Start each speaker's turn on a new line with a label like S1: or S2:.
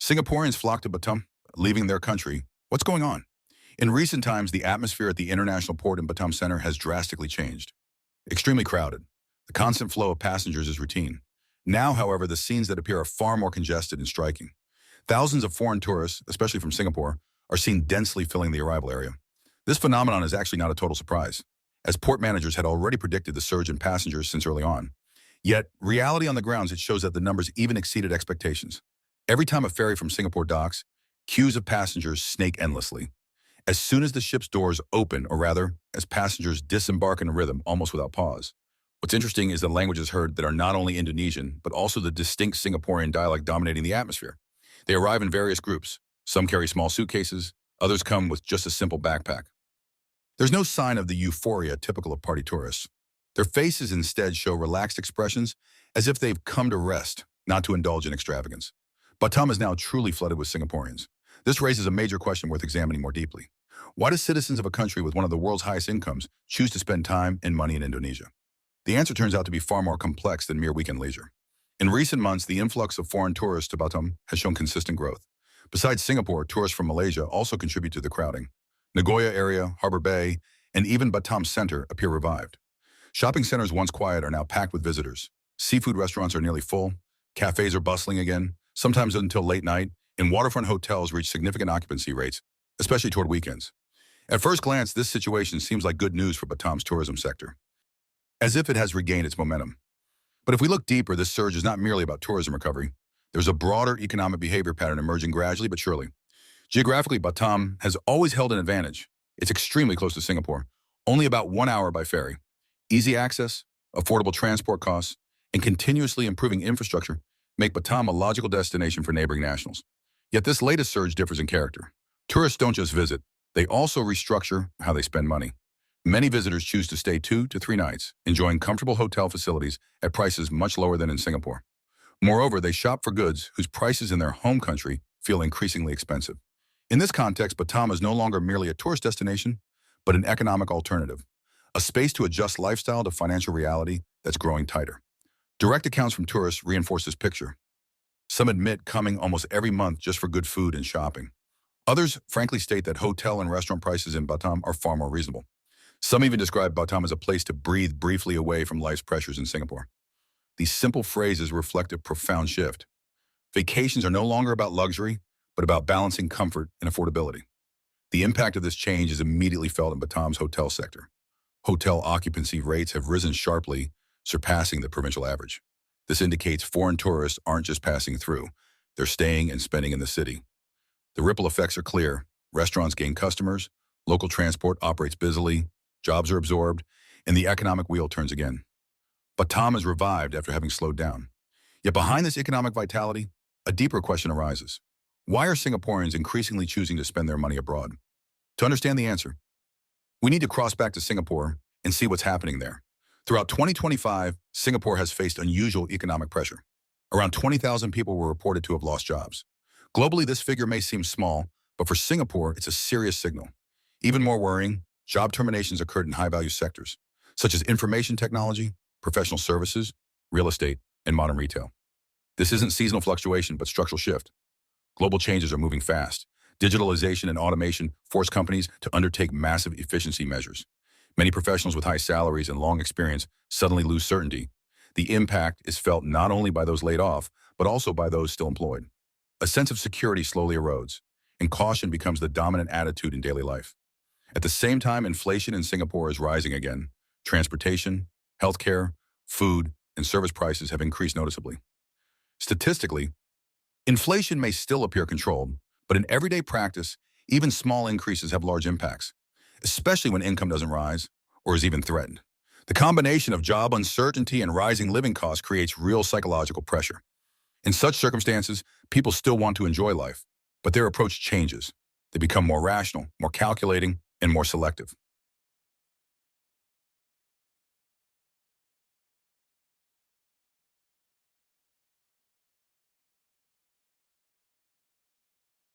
S1: Singaporeans flock to Batam, leaving their country. What's going on? In recent times, the atmosphere at the international port in Batam Center has drastically changed. Extremely crowded. The constant flow of passengers is routine. Now, however, the scenes that appear are far more congested and striking. Thousands of foreign tourists, especially from Singapore, are seen densely filling the arrival area. This phenomenon is actually not a total surprise, as port managers had already predicted the surge in passengers since early on. Yet, reality on the grounds, it shows that the numbers even exceeded expectations. Every time a ferry from Singapore docks, queues of passengers snake endlessly. As soon as the ship's doors open, or rather, as passengers disembark in a rhythm almost without pause. What's interesting is the languages heard that are not only Indonesian, but also the distinct Singaporean dialect dominating the atmosphere. They arrive in various groups. Some carry small suitcases, others come with just a simple backpack. There's no sign of the euphoria typical of party tourists. Their faces instead show relaxed expressions as if they've come to rest, not to indulge in extravagance. Batam is now truly flooded with Singaporeans. This raises a major question worth examining more deeply. Why do citizens of a country with one of the world's highest incomes choose to spend time and money in Indonesia? The answer turns out to be far more complex than mere weekend leisure. In recent months, the influx of foreign tourists to Batam has shown consistent growth. Besides Singapore, tourists from Malaysia also contribute to the crowding. Nagoya area, Harbour Bay, and even Batam Center appear revived. Shopping centers once quiet are now packed with visitors. Seafood restaurants are nearly full. Cafes are bustling again, sometimes until late night, and waterfront hotels reach significant occupancy rates, especially toward weekends. At first glance, this situation seems like good news for Batam's tourism sector, as if it has regained its momentum. But if we look deeper, this surge is not merely about tourism recovery. There's a broader economic behavior pattern emerging gradually but surely. Geographically, Batam has always held an advantage. It's extremely close to Singapore, only about 1 hour by ferry. Easy access, affordable transport costs, and continuously improving infrastructure make Batam a logical destination for neighboring nationals. Yet this latest surge differs in character. Tourists don't just visit, they also restructure how they spend money. Many visitors choose to stay 2 to 3 nights, enjoying comfortable hotel facilities at prices much lower than in Singapore. Moreover, they shop for goods whose prices in their home country feel increasingly expensive. In this context, Batam is no longer merely a tourist destination, but an economic alternative, a space to adjust lifestyle to financial reality that's growing tighter. Direct accounts from tourists reinforce this picture. Some admit coming almost every month just for good food and shopping. Others frankly state that hotel and restaurant prices in Batam are far more reasonable. Some even describe Batam as a place to breathe briefly away from life's pressures in Singapore. These simple phrases reflect a profound shift. Vacations are no longer about luxury, but about balancing comfort and affordability. The impact of this change is immediately felt in Batam's hotel sector. Hotel occupancy rates have risen sharply, surpassing the provincial average. This indicates foreign tourists aren't just passing through, they're staying and spending in the city. The ripple effects are clear. Restaurants gain customers, local transport operates busily, jobs are absorbed, and the economic wheel turns again. Batam is revived after having slowed down. Yet behind this economic vitality, a deeper question arises. Why are Singaporeans increasingly choosing to spend their money abroad? To understand the answer, we need to cross back to Singapore and see what's happening there. Throughout 2025, Singapore has faced unusual economic pressure. Around 20,000 people were reported to have lost jobs. Globally, this figure may seem small, but for Singapore, it's a serious signal. Even more worrying, job terminations occurred in high-value sectors, such as information technology, professional services, real estate, and modern retail. This isn't seasonal fluctuation, but structural shift. Global changes are moving fast. Digitalization and automation force companies to undertake massive efficiency measures. Many professionals with high salaries and long experience suddenly lose certainty. The impact is felt not only by those laid off, but also by those still employed. A sense of security slowly erodes, and caution becomes the dominant attitude in daily life. At the same time, inflation in Singapore is rising again. Transportation, healthcare, food, and service prices have increased noticeably. Statistically, inflation may still appear controlled, but in everyday practice, even small increases have large impacts, especially when income doesn't rise or is even threatened. The combination of job uncertainty and rising living costs creates real psychological pressure. In such circumstances, people still want to enjoy life, but their approach changes. They become more rational, more calculating, and more selective.